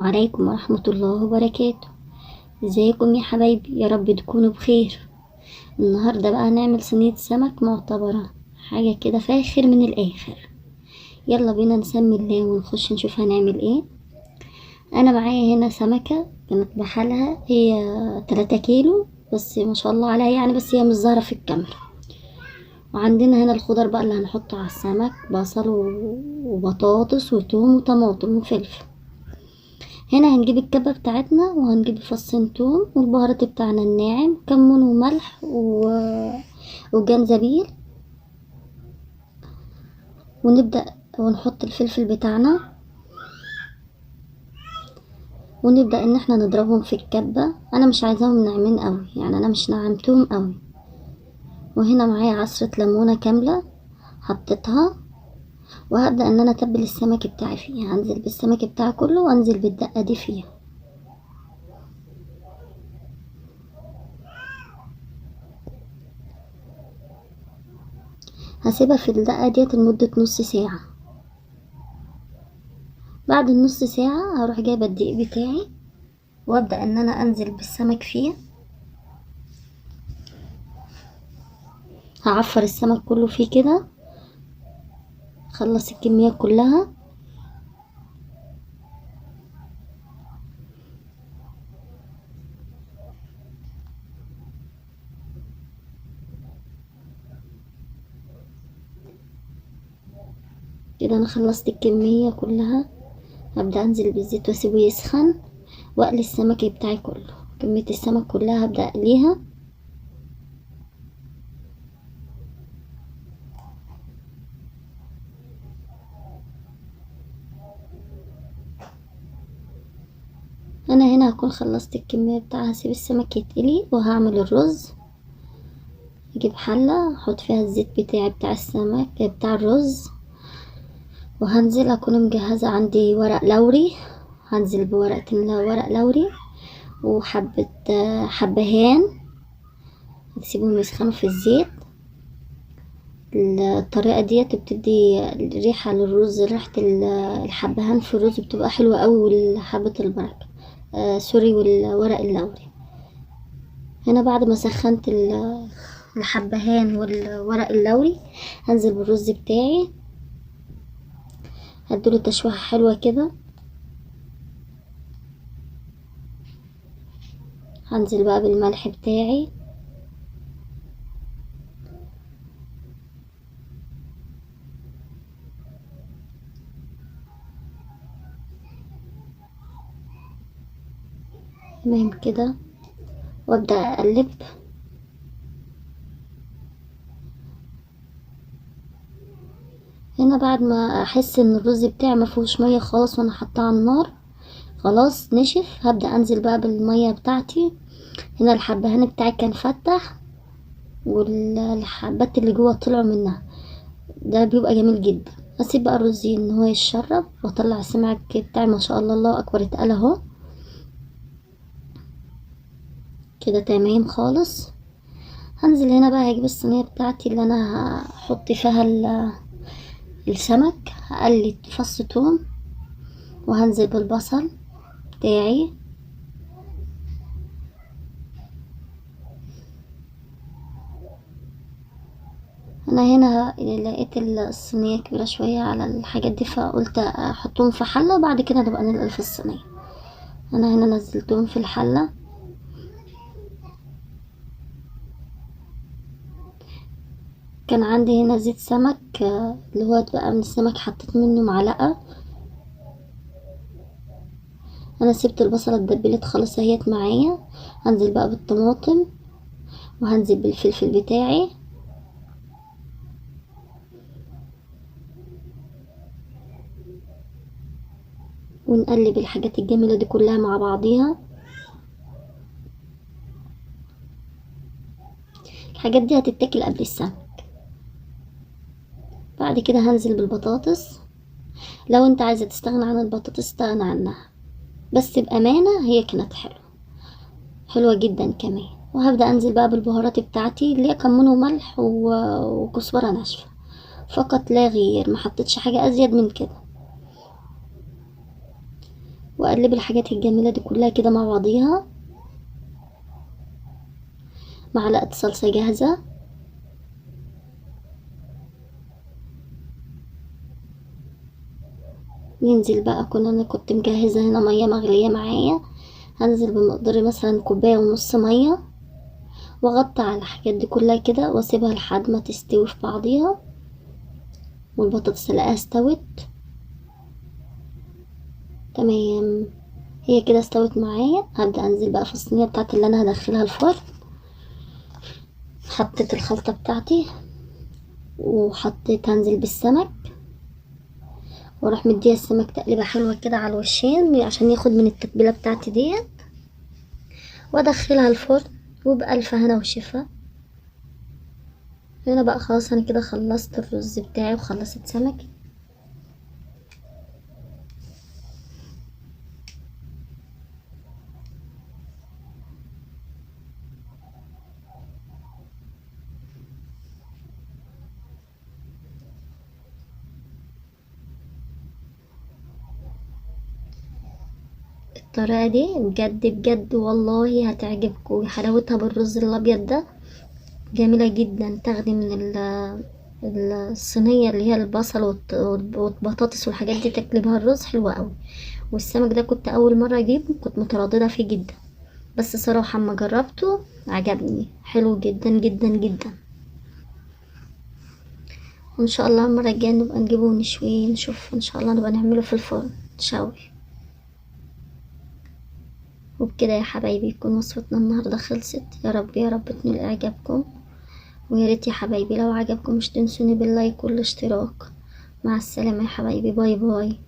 وعليكم ورحمة الله وبركاته. ازيكم يا حبايبي؟ يا رب تكونوا بخير. النهاردة بقى هنعمل صينية سمك معتبرة حاجة كده فاخر من الآخر. يلا بينا نسمي الله ونخش نشوف هنعمل ايه. انا معايا هنا سمكة كانت بحالها، هي 3 كيلو بس ما شاء الله عليها يعني، بس هي مش ظاهرة في الكاميرا. وعندنا هنا الخضر بقى اللي هنحطه على السمك، بصل وبطاطس وتوم وطماطم وفلفل. هنا هنجيب الكبة بتاعتنا وهنجيب فصين توم والبهارات بتاعنا الناعم، كمون وملح وجنزبيل. ونبدأ ونحط الفلفل بتاعنا ونبدأ ان احنا نضربهم في الكبة. انا مش عايزاهم ناعمين قوي يعني، انا مش نعمتهم قوي. وهنا معايا عصرة ليمونة كاملة حطيتها، وهبدأ ان انا اتبل السمك بتاعي فيها. هنزل بالسمك بتاعي كله وانزل بالدقة دي فيها. هسيبها في الدقة ديت لمدة نص ساعة. بعد النص ساعة هروح جايبة الدقيق بتاعي وابدأ ان انا انزل بالسمك فيه. هعفر السمك كله فيه كده، خلص الكمية كلها. كده انا خلصت الكمية كلها. هبدأ انزل بالزيت واسيبه يسخن واقلي السمك بتاعي كله. كمية السمك كلها هبدأ اقليها. انا هنا هكون خلصت الكمية بتاعها. هسيب السمك يتقلي وهعمل الرز. اجيب حلة احط فيها الزيت بتاعي بتاع السمك بتاع الرز، وهنزل اكون مجهزة عندي ورق لوري. هنزل ورق لوري وحبة حبهان، تسيبهم يسخنوا في الزيت. الطريقة ديت بتدي ريحة للرز، ريحة الحبهان في الرز بتبقى حلوة قوي، والحبة البركة سوري والورق اللوري. هنا بعد ما سخنت الحبهان والورق اللوري هنزل بالرز بتاعي، هديله تشويحة حلوة كده. هنزل بقى بالملح بتاعي. تمام كده، وابدأ اقلب. هنا بعد ما احس ان الرز بتاعي مفيهوش ميه خالص وانا حاطاه على النار خلاص نشف، هبدأ انزل بقى بالميه بتاعتي. هنا الحبهان بتاعي كان فتح والحبات اللي جوه طلعوا منها، ده بيبقى جميل جدا. هسيب بقى الرز ان هو يتشرب واطلع السمك بتاعي. ما شاء الله الله اكبر اتقل اهو كده تمام خالص. هنزل هنا بقى هجيب الصينيه بتاعتي اللي انا هحط فيها السمك. هقلي فص توم وهنزل بالبصل بتاعي. انا هنا لقيت الصينيه كبيره شويه على الحاجات دي، فقلت احطهم في حله وبعد كده نبقى ننقل في الصينيه. انا هنا نزلتهم في الحله. كان عندي هنا زيت سمك اللي هو بقى من السمك، حطيت منه معلقه. انا سبت البصله اتدبلت خلاص اهيت معايا. هنزل بقى بالطماطم وهنزل بالفلفل بتاعي، ونقلب الحاجات الجميله دي كلها مع بعضيها. الحاجات دي هتتاكل قبل السمك. بعد كده هنزل بالبطاطس. لو انت عايزه تستغنى عن البطاطس استغنى عنها، بس بامانه هي كانت حلوه جدا كمان. وهبدا انزل بقى بالبهارات بتاعتي اللي هي كمون وملح وكزبره ناشفه فقط لا غير، ما حطيتش حاجه ازيد من كده. واقلب الحاجات الجميلة دي كلها كده مع بعضيها. معلقة صلصة جاهزة، ننزل بقى. انا كنت مجهزة هنا مية مغلية معايا، هنزل بمقدار مثلا كوباية ونص مية، واغطي على الحاجات دي كلها كده واسيبها لحد ما تستوي في بعضيها. والبطاطس الاقيها استوت تمام، هي كده استوت معايا. هبدأ انزل بقى في الصينية بتاعتي اللي انا هدخلها الفرن. حطيت الخلطة بتاعتي وحطيت، هنزل بالسمك، واروح مديها السمك تقليبه حلوه كده على الوشين عشان ياخد من التتبيله بتاعتي ديت، وادخلها الفرن وبألف هنا وشفا. هنا بقى خلاص انا كده خلصت الرز بتاعي وخلصت سمك. الطريقه دي بجد بجد والله هتعجبكم، حلاوتها بالرز الابيض ده جميله جدا. تاخدي من الصينيه اللي هي البصل والبطاطس والحاجات دي، تاكلي بها الرز حلوه قوي. والسمك ده كنت اول مره اجيبه، كنت متردده فيه جدا، بس صراحة اما جربته عجبني، حلو جدا جدا جدا. وان شاء الله المرة الجاية نبقى نجيبه ونشويه، نشوف ان شاء الله نبقى نعمله في الفرن نشوي. وبكده يا حبايبي يكون وصفتنا النهاردة خلصت. يا رب يا رب تنال اعجابكم، ويا ريت يا حبايبي لو عجبكم مش تنسوني باللايك والاشتراك. مع السلامة يا حبايبي، باي باي.